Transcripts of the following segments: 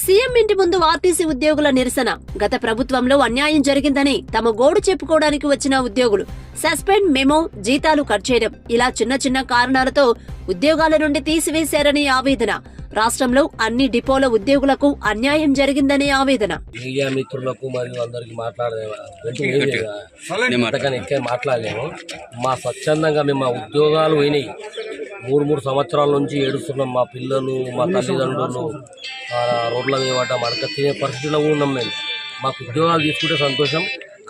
CM ఇంటి ముందు RTC ఉద్యోగుల నిరసన. గత ప్రభుత్వంలో అన్యాయం జరిగిందని తమ గోడు చెప్పుకోవడానికి వచ్చిన ఉద్యోగులు సస్పెండ్, మెమో, జీతాలు కట్ చేయడం ఇలా చిన్న చిన్న కారణాలతో ఉద్యోగాల నుండి తీసివేశారని ఆవేదన. రాష్ట్రంలో అన్ని డిపోల ఉద్యోగులకు అన్యాయం జరిగిందనే ఆవేదన. మీడియా మిత్రులకు మరియు అందరికి మాట్లాడలేము. మా స్వచ్ఛందంగా మేము మా ఉద్యోగాలు పోయినాయి. మూడు సంవత్సరాల నుంచి ఏడుస్తున్నాం. మా పిల్లలు, మా తల్లిదండ్రులు రోడ్ల మీద మడక తినే పరిస్థితిలో ఉన్నాం. మాకు ఉద్యోగాలు తీసుకుంటే సంతోషం,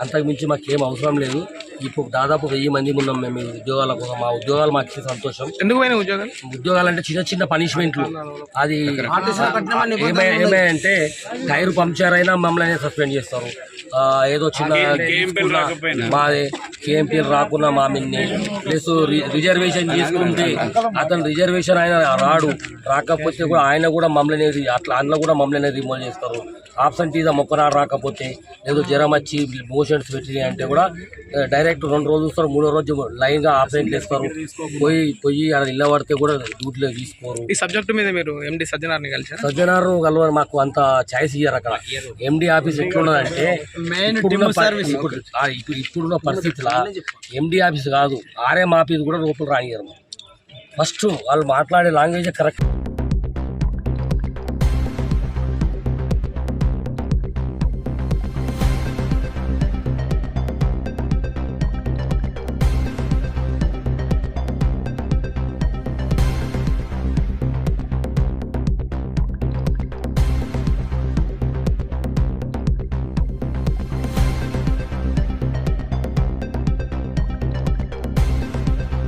అంతకు మించి మాకేం అవసరం లేదు. ఇప్పుడు దాదాపు 1000 మంది ఉన్నాం మేము ఉద్యోగాల కోసం. మా ఉద్యోగాలు మాకు ఇచ్చే సంతోషం. ఎందుకు ఉద్యోగాలు అంటే చిన్న చిన్న పనిష్మెంట్లు. అది ఏమైందంటే టైర్ పంక్చర్ అయినా మమ్మల్ని సస్పెండ్ చేస్తారు. ఏదో చిన్న మాదే కేఎంపీ రాకున్నా మా మిన్ని ప్లస్ రిజర్వేషన్ చేసుకుంటే అతను రిజర్వేషన్ ఆయన రాకపోతే కూడా ఆయన కూడా మమ్మల్ని అట్లా అందులో కూడా మమ్మల్ని రిమూవ్ చేస్తారు. ఆబ్సెంటీజం ఒక్కనాడు రాకపోతే ఏదో జ్వరం వచ్చి మోషన్స్ పెట్టి అంటే కూడా డైరెక్ట్ 2 రోజులు చూస్తారు, 3వ రోజు లైన్గా ఆబ్సెంట్ చేస్తారు. పోయి అక్కడ ఇళ్ళ పడితే కూడా డ్యూటీలో తీసుకోరు. ఈ సబ్జెక్టు మీద మీరు ఎండి సజ్జనార్ని కలిసారు? సజ్జనారు కలవరు, మాకు అంత ఛాయిస్ ఇయ్యారు. అక్కడ ఎండి ఆఫీస్ ఎట్లున్నదంటే ఇప్పుడున్న పరిస్థితిలో ఎండి ఆఫీస్ కాదు, ఆర్ఎం ఆఫీస్ కూడా లోపల రానియరు. ఫస్ట్ వాళ్ళు మాట్లాడే లాంగ్వేజ్ కరెక్ట్.